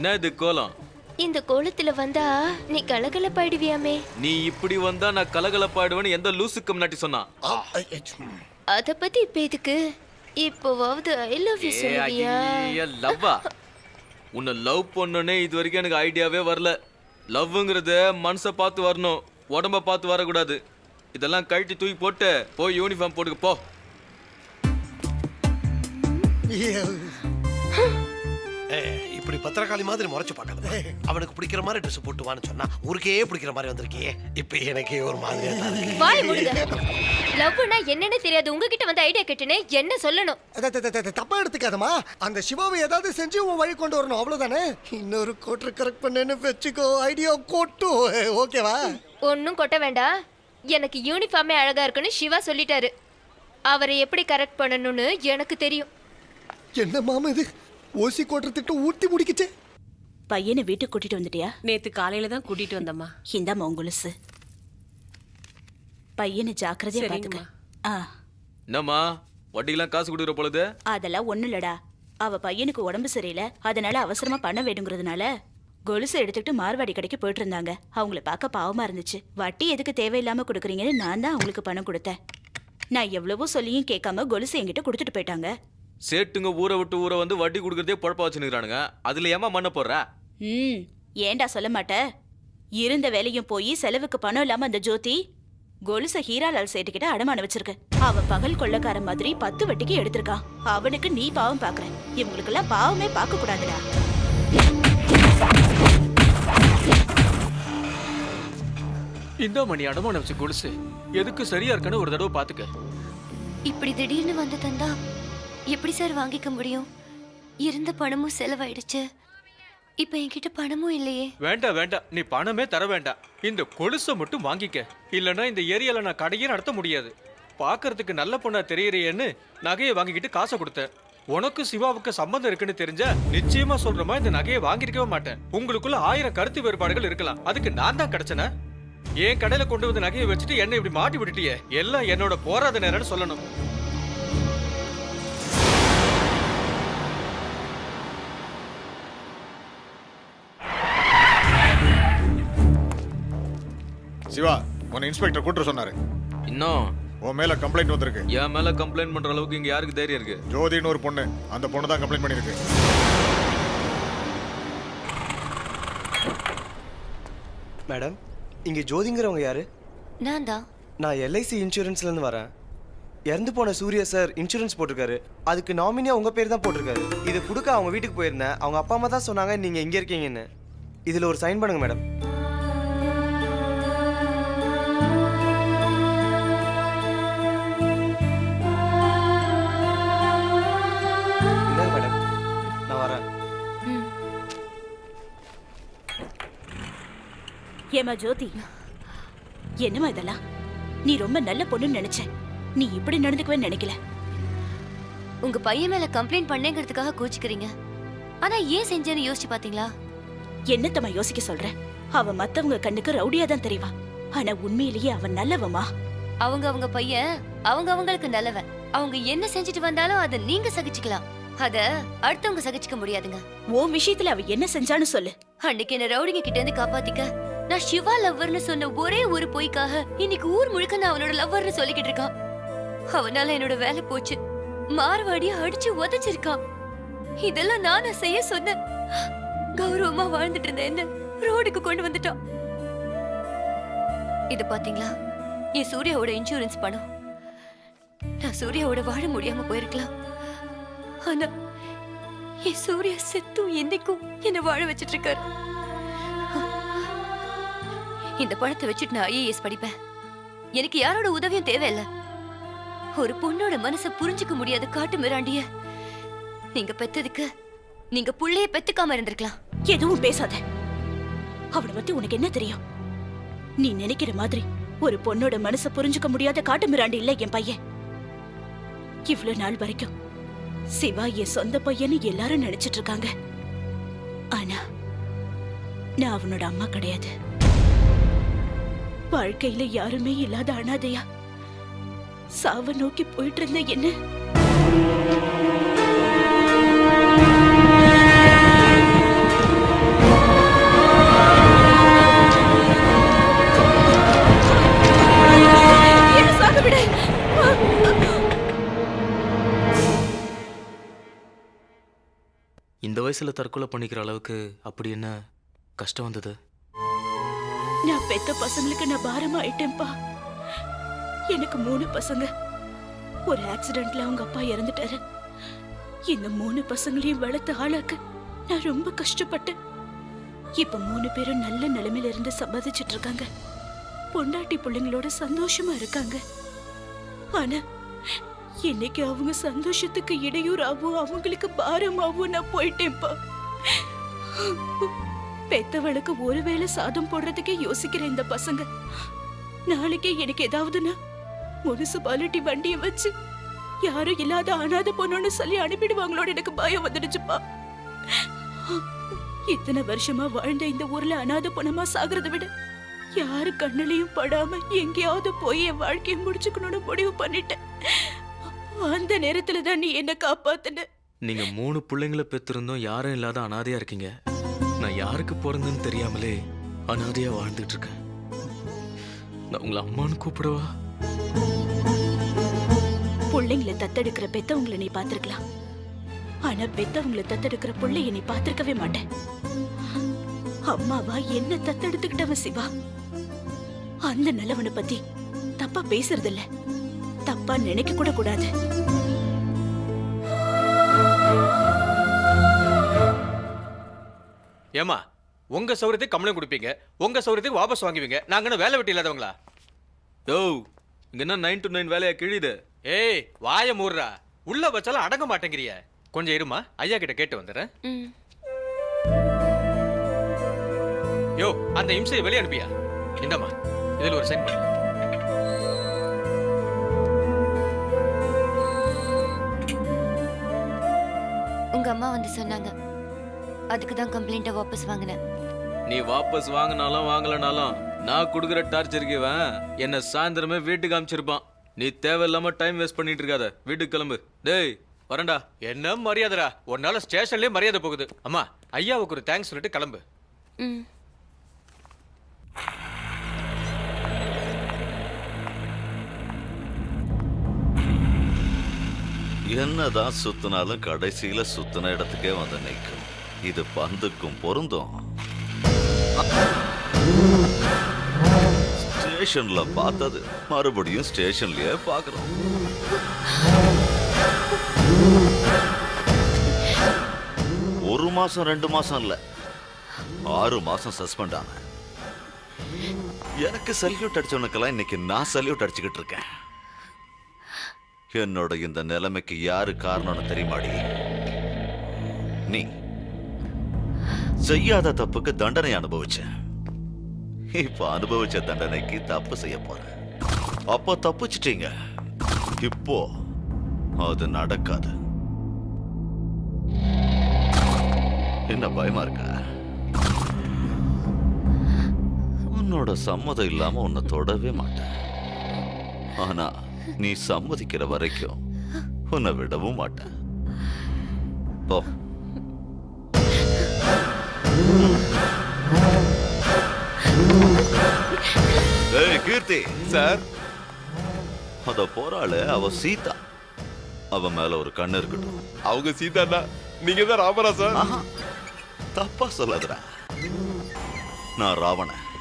என்ன இது கோலம்? இந்த கோலத்துல வந்தா நீ கலகலப்பாயிடுவியாமே. நீ இப்படி வந்தா நான் கலகலப்பாயிடுவேன்னு எந்த லூசுக்கு முன்னாடி சொன்னா? அத பத்தி இப்ப எதுக்கு? இப்போவாவது ஐ லவ் யூ சொல்லுவியா? லவ்வா? உன்னை லவ் பண்ணனே இது வரைக்கும் எனக்கு ஐடியாவே வரல. லவ்ங்கிறது மனசை பார்த்து வரணும், உடம்ப பார்த்து வரக்கூடாது. இதெல்லாம் கழட்டி தூக்கி போட்டு போய் யூனிஃபார்ம் போட்டுக்க போ. இப்படி பத்திரக்காளி மாதிரி முறைச்சு பார்க்காத. அவனுக்கு பிடிக்கிற மாதிரி ட்ரெஸ் போட்டு வான்னு சொன்னா ஊருக்கே பிடிக்கிற மாதிரி வந்திருக்கியே. இப்ப எனக்கே ஒரு மாதிரியா தான். வாய் மூடுங்க. லவ்னா என்னன்னு தெரியாது உங்ககிட்ட வந்து ஐடியா கேட்டனே, என்ன சொல்லணும்? தப்பா எடுத்துக்காதமா. அந்த சிவாவை ஏதாவது செஞ்சு உன் வழி கொண்டு வரணும், அவ்வளவுதானே. இன்னொரு கோட்டர் கரெக்ட் பண்ணேன்னு வெச்சுக்கோ, ஐடியா கோட்டு. ஓகேவா? ஒன்னும் கொட்ட வேண்டாம். எனக்கு யூனிஃபார்மே அழகா இருக்குன்னு சிவா சொல்லிட்டாரு. அவரை எப்படி கரெக்ட் பண்ணணும்னு எனக்கு தெரியும். என்ன மாமா இது ஓசி கோட்டர் திட்டம் ஊத்தி முடிக்கிச்சே. பையனை வீட்டுக்கு கூட்டிட்டு வந்துட்டியா? நேத்து காலையில தான் கூட்டிட்டு வந்தம்மா. இந்தாம்மா உங்களுசு. பையனை ஜாக்கிரதையா பாத்துக்க. என்னம்மா வட்டிக்கெல்லாம் காசு கொடுக்குற பொழுது? அதெல்லாம் ஒண்ணு இல்லடா, அவ பையனுக்கு உடம்பு சரியில்லை, அதனால அவசரமா பணம் வேணுங்கிறதுனால கொலுசு எடுத்துக்கிட்டு மார்வாடி கடைக்கு போயிட்டு இருந்தாங்க. அவங்கள பார்க்க பாவமா இருந்துச்சு. வட்டி எதுக்கு தேவையில்லாம கொடுக்குறீங்கன்னு நான் தான் அவங்களுக்கு பணம் கொடுத்தேன். நான் எவ்வளவோ சொல்லியும் கேட்காம கொலுசு என்கிட்ட கொடுத்துட்டு போயிட்டாங்க. சேட்டுங்க ஊரை விட்டு ஊரை வந்து வட்டி கொடுக்கறதே பொழப்பா வச்சுக்கிறானுங்க. அதுல ஏமா மண்ண போடுற? ஏண்டா சொல்ல மாட்ட? இருந்த வேலையும் போய் செலவுக்கு பணம் இல்லாம அந்த ஜோதி கொலுச ஹீராலால் சேட்டுக்கிட்ட அடமான வச்சிருக்க. அவன் பகல் கொள்ளக்கார மாதிரி 10 வட்டிக்கு எடுத்திருக்கான். அவனுக்கு நீ பாவம் பாக்குற. இவங்களுக்கு எல்லாம் பாவமே பார்க்க கூடாதுடா. இந்த மணி அடமான வச்சு கொலுசு எதுக்கு சரியா இருக்கான்னு ஒரு தடவை பாத்துக்க. இப்படி திடீர்னு வந்து தந்தா எப்படி சார் வாங்கிக்க முடியும்? இருந்த பணமும் செலவாயிடுச்சு. இப்ப என்கிட்ட பணமும் இல்லையே. வேண்டாம் வேண்டாம், நீ பணமே தர வேண்டாம். இந்த கொலுசை மட்டும் வாங்கிக்க. இல்லைன்னா இந்த ஏரியால நான் கடையே நடத்த முடியாது. பாக்குறதுக்கு நல்ல பொண்ணா தெரியறியேன்னு நகையை வாங்கிக்கிட்டு காசை கொடுத்தேன். உனக்கு சிவாவுக்கு சம்பந்தம் இருக்குன்னு தெரிஞ்சா நிச்சயமா சொல்றமா இந்த நகையை வாங்கிருக்கவே மாட்டேன். உங்களுக்குள்ள 1000 கருத்து வேறுபாடுகள் இருக்கலாம், அதுக்கு நான் தான் கிடைச்சன. என் கடையில கொண்டு வந்து நகையை வச்சுட்டு என்ன இப்படி மாட்டி விட்டுட்டியே. எல்லாம் என்னோட போராத நேரம்னு சொல்லணும். சிவா, உன்னை இன்ஸ்பெக்டர் கூட்ட சொன்னாரு. இன்னும் உன் மேல கம்ப்ளைண்ட் வந்திருக்கு. என் மேல கம்ப்ளைண்ட் பண்ற அளவுக்கு இங்க யாருக்கு தைரியம் இருக்கு? ஜோதின்னு ஒரு பொண்ணு, அந்த பொண்ணு தான் கம்ப்ளைண்ட் பண்ணிருக்கு. மேடம், இங்க ஜோதிங்கிறவங்க யாரு? நான் தான். நான் எல்ஐசி இன்சூரன்ஸ்ல இருந்து வரேன். இறந்து போன சூர்யா சார் இன்சூரன்ஸ் போட்டிருக்காரு. அதுக்கு நாமினியா உங்க பேர் தான் போட்டிருக்காரு. இது கொடுக்க அவங்க வீட்டுக்கு போயிருந்தேன். அவங்க அப்பா அம்மா தான் சொன்னாங்க நீங்க இங்க இருக்கீங்கன்னு. இதுல ஒரு சைன் பண்ணுங்க மேடம். மேடம், நான் வரேன். ஏமா ஜோதி, என்னமா இதெல்லாம்? நீ ரொம்ப நல்ல பொண்ணுன்னு நினைச்சேன். நீ இப்படி நடந்துக்கவே நினைக்கல. உங்க பையன் மேல கம்ப்ளைண்ட் பண்ணேங்கிறதுக்காக கோச்சிக்கிறீங்க. ஆனா ஏன் செஞ்சேன்னு யோசிச்சு பாத்தீங்களா? என்னத்தம்மா யோசிக்க சொல்ற? அவ மத்தவங்க கண்ணுக்கு ரவுடியா தான் தெரியவா. ஆனா உண்மையிலேயே அவன் நல்லவமா. அவங்க பையன் அவங்களுக்கு நல்லவன். அவங்க என்ன செஞ்சுட்டு வந்தாலும் அதை நீங்க சகிச்சுக்கலாம். அத அடுத்தவங்க சகிச்சுக்க முடியாதுங்க. உன் விஷயத்துல அவ என்ன செஞ்சான்னு சொல்லு. அன்னைக்கு என்ன ரவுடிங்க கிட்ட இருந்து காப்பாத்திக்க நான் சிவா லவ்வர்னு சொன்ன ஒரே ஒரு பொய்க்காக இன்னைக்கு ஊர் முழுக்க நான் அவனோட லவ்வர்னு சொல்லிக்கிட்டு இருக்கான். அவனால என்னோட வேலை போச்சு. மார்வாடிய அடிச்சு உதைச்சிருக்கான். இதெல்லாம் நானா செய்ய சொன்னேன். கௌரவமா வாழ்ந்துட்டு இருந்த என்ன ரோடுக்கு கொண்டு வந்துட்டான். இது பாத்தீங்களா, என் சூர்யாவோட இன்சூரன்ஸ் பணம். நான் சூர்யாவோட வாழ முடியாம போயிருக்கலாம். ஆனா என் சூர்யா செத்தும் என்னைக்கும் என்ன வாழ வச்சிட்டு இருக்காரு. இந்த பணத்தை வச்சுட்டு நான் ஐஏஎஸ் படிப்பேன். எனக்கு யாரோட உதவியும் தேவையில்லை. ஒரு பொண்ணோட மனசை புரிஞ்சுக்க முடியாத காட்டு மிராண்டிய நீங்க பெத்ததுக்கு நீங்க புள்ளைய பெத்துக்காம இருந்திருக்கலாம். எதுவும் பேசாத. அவளை பத்தி உனக்கு என்ன தெரியும்? நீ நினைக்கிற மாதிரி ஒரு பொண்ணோட மனசை புரிஞ்சுக்க முடியாத காட்டு மிராண்டி இல்ல என் பையன். இவ்வளவு நாள் வரைக்கும் சிவா என் சொந்த பையன்னு எல்லாரும் நினைச்சிட்டு இருக்காங்க. ஆனா நான் அவனோட அம்மா கிடையாது. வாழ்க்கையில யாருமே இல்லாத அனாதையா சாவ நோக்கி போயிட்டு இருந்த என்ன சாக விட. இந்த வயசுல தற்கொலை பண்ணிக்கிற அளவுக்கு அப்படி என்ன கஷ்டம் வந்தது? நான் பெத்த பசங்களுக்கு நான் பாரமா ஆயிட்டேன்பா. எனக்கு 3 பசங்க. ஒரு ஆக்சிடென்ட்ல அவங்க அப்பா இறந்துட்டாரு. இந்த 3 பசங்களையும் வளர்த்து ஆளாக்க நான் ரொம்ப கஷ்டப்பட்டேன். இப்ப 3 பேரும் நல்ல நிலைமையில இருந்து சம்பாதிச்சிட்டு இருக்காங்க. பொண்டாட்டி பிள்ளைங்களோட சந்தோஷமா இருக்காங்க. ஆனா இன்னைக்கு அவங்க சந்தோஷத்துக்கு இடையூறாவும் அவங்களுக்கு பாரமாவும் நான் போயிட்டேன்ப்பா. பெத்தவளுக்கு ஒருவேளை சாதம் போடுறதுக்கே யோசிக்கிற இந்த பசங்க நாளைக்கே எனக்கு ஏதாவதுன்னா முனிசிபாலிட்டி வண்டியை வச்சு யாரும் இல்லாத அனாதை பொண்ணுன்னு சொல்லி அனுப்பிடுவாங்களோட எனக்கு பயம் வந்துடுச்சுப்பா. இத்தனை வருஷமா வாழ்ந்த இந்த ஊர்ல அனாதை பொண்ணமா சாகிறத விட யாரு கண்ணுலயும் படாம எங்கேயாவது போய் என் வாழ்க்கையை முடிச்சுக்கணும்னு முடிவு பண்ணிட்டேன். அந்த நேரத்துல தான் நீ என்ன காப்பாத்துன. நீங்க 3 பிள்ளைங்களை பெற்றிருந்தோம், யாரும் இல்லாத அனாதையா இருக்கீங்க. நான் யாருக்கு பிறந்தேன்னு தெரியாமலே அனாதையா வாழ்ந்துட்டு இருக்கேன். நான் உங்களை அம்மான்னு கூப்பிடவா? பிள்ளைங்களை தத்தெடுக்கிற பெத்தவங்களை நீ பாத்திருக்கலாம். ஆனா பெத்தவங்களை தத்தெடுக்கிற பிள்ளைய நீ பாத்திருக்கவே மாட்டேன். அம்மாவா என்ன தத்தெடுத்துக்கிட்டவன் சிவா. அந்த நல்லவனை பத்தி தப்பா பேசுறதில்ல, தப்பா நினைக்க கூட கூடாது. ஏமா உங்க சௌரியத்துக்கு கம்ப்ளைண்ட் கொடுப்பீங்க, உங்க சௌரியத்துக்கு வாபஸ் வாங்குவீங்க. நாங்க என்ன வேலை வெட்டி இல்லாதவங்களா? யோ, இங்க என்ன 9 to 9 வேலையா கிழியுது? ஏய் வாய மூடுறா, உள்ள வச்சாலும் அடங்க மாட்டேங்கிறிய. கொஞ்சம் இருமா, ஐயா கிட்ட கேட்டு வந்துடுறேன். யோ, அந்த இம்சையை வெளியே அனுப்பியா. இந்தம்மா, இதுல ஒரு சைன் பண்ணு. உங்க அம்மா வந்து சொன்னாங்க, அதுக்கு தான் கம்ப்ளைண்ட்டை வாபஸ் வாங்கினேன். நீ வாபஸ் வாங்கினாலும் வாங்கலனாலும் நான் கொடுக்குற டார்ச்சருக்கு என்ன சாயந்தரமே வீட்டுக்கு அனுப்பிச்சிருப்பான். நீ தேவையில்லாம டைம் வேஸ்ட் பண்ணிட்டு இருக்காத, வீட்டுக்கு கிளம்பு. டேய் வரண்டா. என்ன மரியாதைடா, ஒரு நாள் ஸ்டேஷன்லயே மரியாதை போகுது. அம்மா, ஐயாவுக்கு ஒரு தேங்க்ஸ் சொல்லிட்டு கிளம்பு. என்னதான் சுத்தினாலும் கடைசியில சுத்தின இடத்துக்கே வந்து நிற்கும். இது பந்துக்கும் பொருந்தும். ஸ்டேஷன்ல பார்த்தது மறுபடியும் ஸ்டேஷன்லயே பார்க்கிறோம். ஒரு மாசம் 2 மாசம் இல்ல, 6 மாசம் சஸ்பெண்ட் ஆன. எனக்கு சல்யூட் அடிச்சவனுக்கெல்லாம் இன்னைக்கு நான் சல்யூட் அடிச்சுக்கிட்டு இருக்கேன். என்னோட இந்த நிலைமைக்கு யாரு காரணம்னு தெரியுமாடி? நீ செய்யாத தப்புக்கு தண்டனை அனுபவிச்ச. இப்ப அனுபவிச்ச தண்டனைக்கு தப்பு செய்ய போற. அப்ப தப்பிச்சிட்டீங்க, இப்போ அது நடக்காது. என்ன பயமா இருக்கா? உன்னோட சம்மதம் இல்லாம உன்னை தொடவே மாட்டேன். ஆனா நீ சம்மதிக்கிற வரைக்கும் உன்னை விடவும் மாட்டேன். போ. ஏய் கீர்த்தி சார், அத போறாளே அவ சீதா, அவ மேல ஒரு கண்ணு இருக்கட்டும். அவங்க சீதாண்ணா, நீங்க தான் ராமரா சார். தப்பா சொல்லாதடா. நான் ராவணன்.